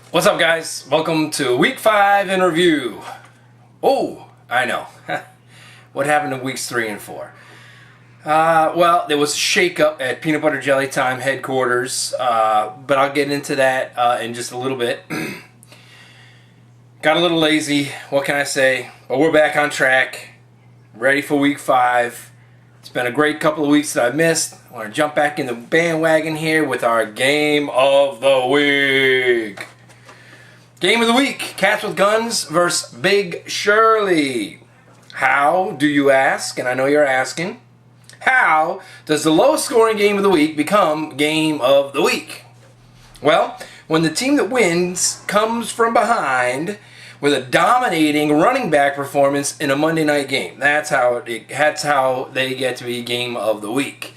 What's up, guys? Welcome to Week 5 in review. Oh, I know. What happened in Weeks 3 and 4? Well, there was a shake-up at Peanut Butter Jelly Time headquarters, but I'll get into that in just a little bit. Got a little lazy, what can I say? But we're back on track, ready for Week 5. It's been a great couple of weeks that I've missed. I want to jump back in the bandwagon here with our Game of the Week. Game of the week, Cats with Guns versus Big Shirley. How, do you ask? And I know you're asking. How does the lowest scoring game of the week become Game of the Week? Well, when the team that wins comes from behind with a dominating running back performance in a Monday night game. That's how they get to be Game of the Week.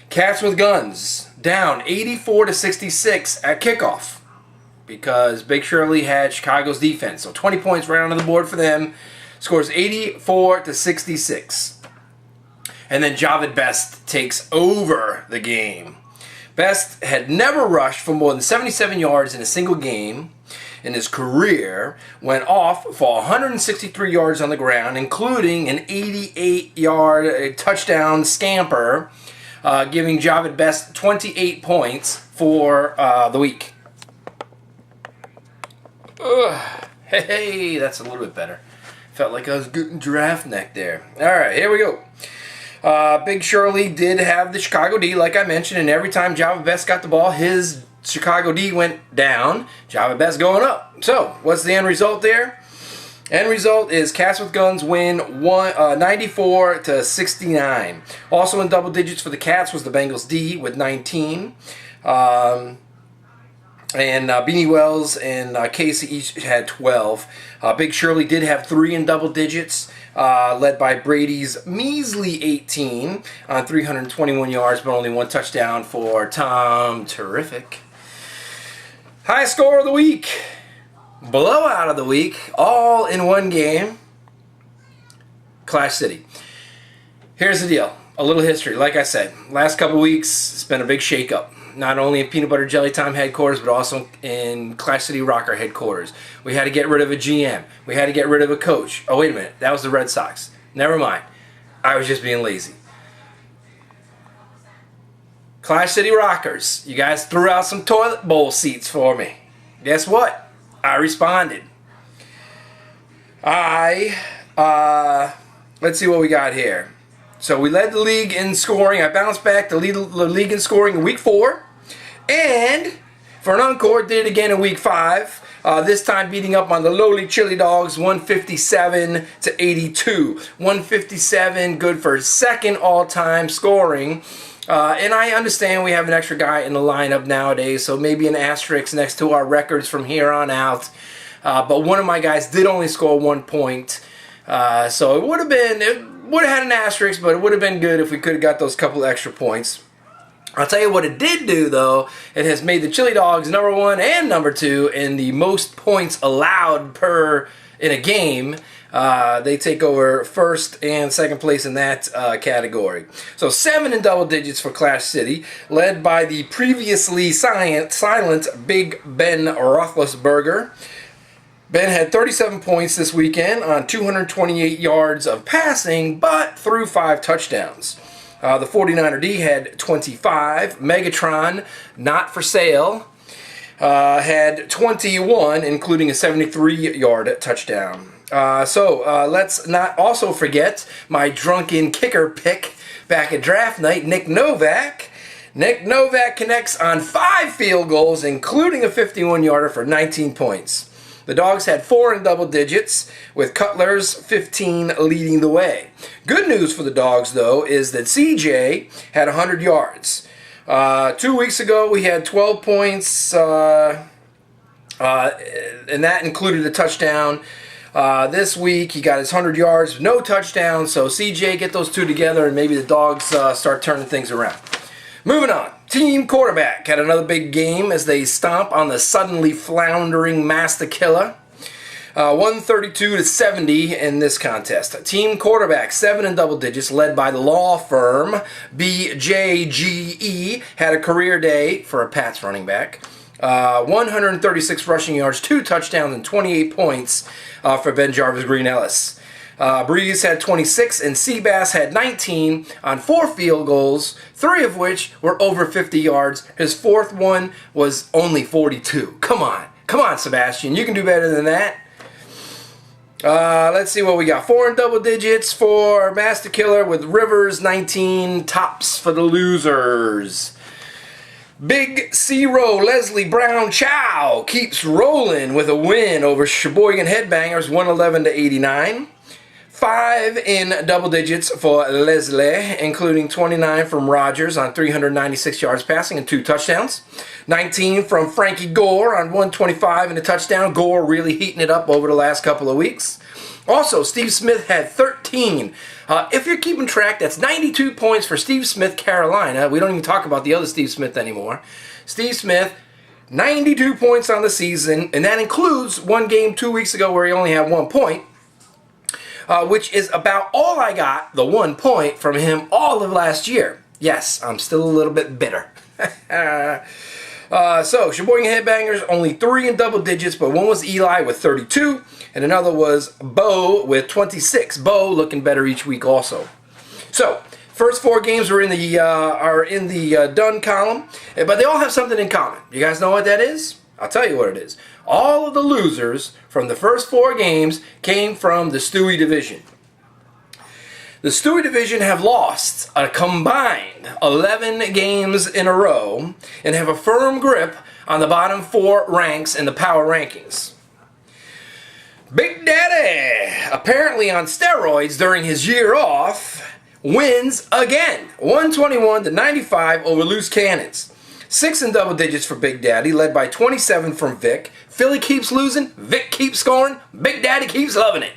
Cats with Guns down 84-66 at kickoff, because Big Shirley had Chicago's defense. So 20 points right onto the board for them. Scores 84-66. And then Javid Best takes over the game. Best had never rushed for more than 77 yards in a single game in his career. Went off for 163 yards on the ground, including an 88-yard touchdown scamper, giving Javid Best 28 points for the week. Hey, that's a little bit better. Felt like I was getting giraffe neck there. Alright, here we go. Big Shirley did have the Chicago D, like I mentioned, and every time Javid Best got the ball, his Chicago D went down. Javid Best going up. So, what's the end result there? End result is Cats with Guns win 94-69. Also in double digits for the Cats was the Bengals D with 19. And Beanie Wells and Casey each had 12. Big Shirley did have 3 in double digits, led by Brady's measly 18 on 321 yards, but only 1 touchdown for Tom. Terrific. High score of the week, blowout of the week, all in one game. Clash City. Here's the deal. A little history. Like I said, last couple weeks, it's been a big shake-up. Not only in Peanut Butter Jelly Time headquarters, but also in Clash City Rocker headquarters. We had to get rid of a GM. We had to get rid of a coach. Oh, wait a minute. That was the Red Sox. Never mind. I was just being lazy. Clash City Rockers, you guys threw out some toilet bowl seats for me. Guess what? I responded. Let's see what we got here. So we led the league in scoring. I bounced back to lead the league in scoring in Week 4. And for an encore, did it again in Week 5. This time beating up on the lowly Chili Dogs 157-82. 157, good for second all-time scoring. And I understand we have an extra guy in the lineup nowadays, so maybe an asterisk next to our records from here on out. But one of my guys did only score 1 point. So it would have had an asterisk, but it would have been good if we could have got those couple extra points. I'll tell you what it did do, though. It has made the Chili Dogs number 1 and number 2 in the most points allowed in a game. They take over first and second place in that category. So 7 in double digits for Clash City, led by the previously silent Big Ben Roethlisberger. Ben had 37 points this weekend on 228 yards of passing, but threw 5 touchdowns. The 49er D had 25. Megatron, not for sale, had 21, including a 73-yard touchdown. So let's not also forget my drunken kicker pick back at draft night, Nick Novak. Nick Novak connects on 5 field goals, including a 51-yarder for 19 points. The Dogs had 4 in double digits, with Cutler's 15 leading the way. Good news for the Dogs, though, is that CJ had 100 yards. 2 weeks ago, we had 12 points, and that included a touchdown. This week, he got his 100 yards, no touchdown. So CJ, get those 2 together, and maybe the Dogs start turning things around. Moving on. Team quarterback had another big game as they stomp on the suddenly floundering Master Killer. 132-70 in this contest. Team quarterback, 7 in double digits, led by the law firm BJGE, had a career day for a Pats running back. 136 rushing yards, 2 touchdowns, and 28 points for Ben Jarvis Green Ellis. Breeze had 26 and Seabass had 19 on 4 field goals, 3 of which were over 50 yards. His 4th one was only 42. Come on, Sebastian, you can do better than that. Let's see what we got. 4 in double digits for Master Killer with Rivers, 19 tops for the losers. Big C-Row Leslie Brown Chow keeps rolling with a win over Sheboygan Headbangers, 111-89. 5 in double digits for Leslie, including 29 from Rogers on 396 yards passing and 2 touchdowns. 19 from Frankie Gore on 125 and a touchdown. Gore really heating it up over the last couple of weeks. Also, Steve Smith had 13. If you're keeping track, that's 92 points for Steve Smith, Carolina. We don't even talk about the other Steve Smith anymore. Steve Smith, 92 points on the season, and that includes one game 2 weeks ago where he only had 1 point. Which is about all I got, the 1 point, from him all of last year. Yes, I'm still a little bit bitter. So, Sheboygan Headbangers, only 3 in double digits, but one was Eli with 32, and another was Bo with 26. Bo looking better each week also. So, first 4 games are in the done column, but they all have something in common. You guys know what that is? I'll tell you what it is. All of the losers from the first 4 games came from the Stewie division. The Stewie division have lost a combined 11 games in a row and have a firm grip on the bottom 4 ranks in the power rankings. Big Daddy, apparently on steroids during his year off, wins again, 121-95 over Loose Cannons. 6 in double digits for Big Daddy, led by 27 from Vic. Philly keeps losing, Vic keeps scoring, Big Daddy keeps loving it.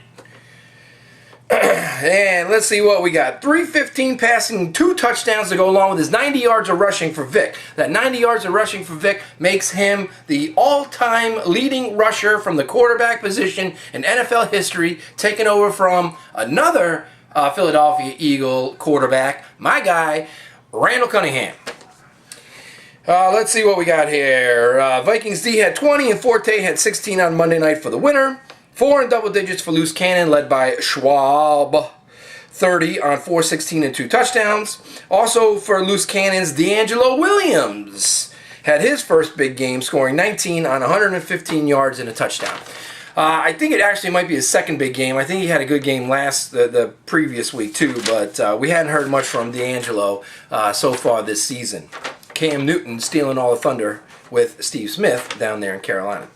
And let's see what we got. 315 passing, 2 touchdowns to go along with his 90 yards of rushing for Vic. That 90 yards of rushing for Vic makes him the all-time leading rusher from the quarterback position in NFL history, taking over from another Philadelphia Eagle quarterback, my guy, Randall Cunningham. Let's see what we got here. Vikings D had 20 and Forte had 16 on Monday night for the winner. 4 in double digits for Loose Cannon, led by Schwab. 30 on 416 and 2 touchdowns. Also for Loose Cannons, D'Angelo Williams had his first big game, scoring 19 on 115 yards and a touchdown. I think it actually might be his second big game. I think he had a good game the previous week too, but we hadn't heard much from D'Angelo so far this season. Cam Newton stealing all the thunder with Steve Smith down there in Carolina.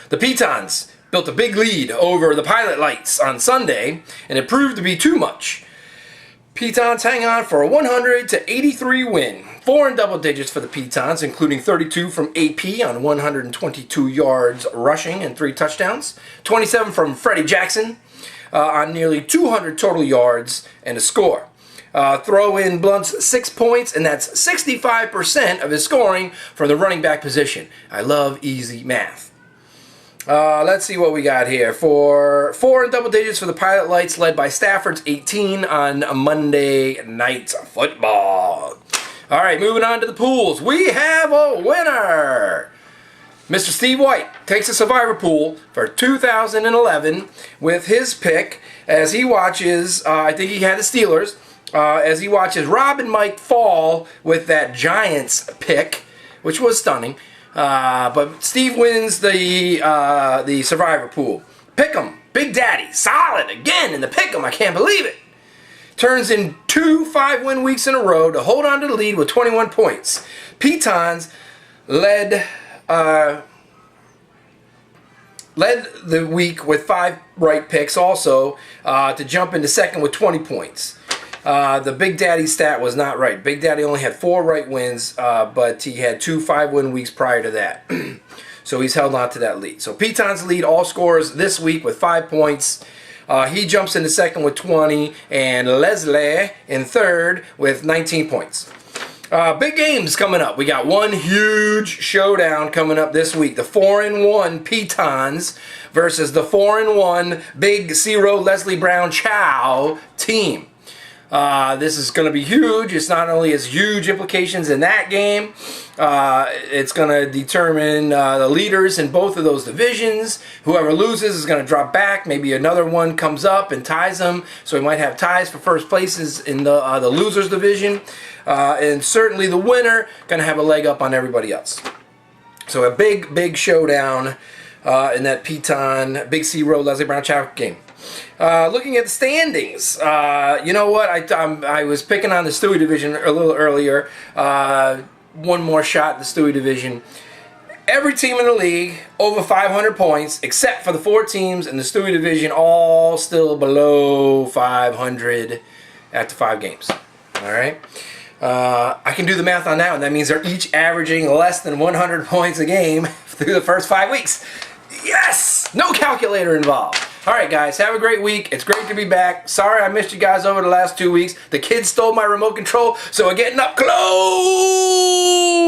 The Pitons built a big lead over the Pilot Lights on Sunday, and it proved to be too much. Pitons hang on for a 100-83 win. 4 in double digits for the Pitons, including 32 from AP on 122 yards rushing and 3 touchdowns. 27 from Freddie Jackson on nearly 200 total yards and a score. Throw in Blunt's 6 points, and that's 65% of his scoring from the running back position. I love easy math. Let's see what we got here. For 4 in double digits for the Pilot Lights, led by Stafford's 18 on Monday Night Football. All right, moving on to the pools. We have a winner. Mr. Steve White takes a Survivor pool for 2011 with his pick as he watches, I think he had the Steelers, as he watches Rob and Mike fall with that Giants pick, which was stunning. But Steve wins the Survivor pool. Pick'em, Big Daddy, solid again in the Pick'em. I can't believe it. Turns in 2 5-win weeks in a row to hold on to the lead with 21 points. Pitons led the week with 5 right picks also to jump into second with 20 points. The Big Daddy stat was not right. Big Daddy only had 4 right wins, but he had 2 5-win weeks prior to that. So he's held on to that lead. So Pitons lead all scorers this week with 5 points. He jumps into second with 20, and Leslie in third with 19 points. Big games coming up. We got one huge showdown coming up this week. The 4-1 Pitons versus the 4-1 Big Zero Leslie Brown Chow team. This is going to be huge. It's not only has huge implications in that game, it's going to determine the leaders in both of those divisions. Whoever loses is going to drop back. Maybe another one comes up and ties them. So we might have ties for first places in the losers division. And certainly the winner going to have a leg up on everybody else. So a big showdown in that Piton Big C Road Leslie Brown Chapel game. Looking at the standings, you know what? I was picking on the Stewie division a little earlier. One more shot at the Stewie division. Every team in the league over 500 points, except for the 4 teams in the Stewie division, all still below 500 after 5 games. All right. I can do the math on that one. That means they're each averaging less than 100 points a game through the first 5 weeks. Yes! No calculator involved. Alright guys, have a great week. It's great to be back. Sorry I missed you guys over the last 2 weeks. The kids stole my remote control, so we're getting up close!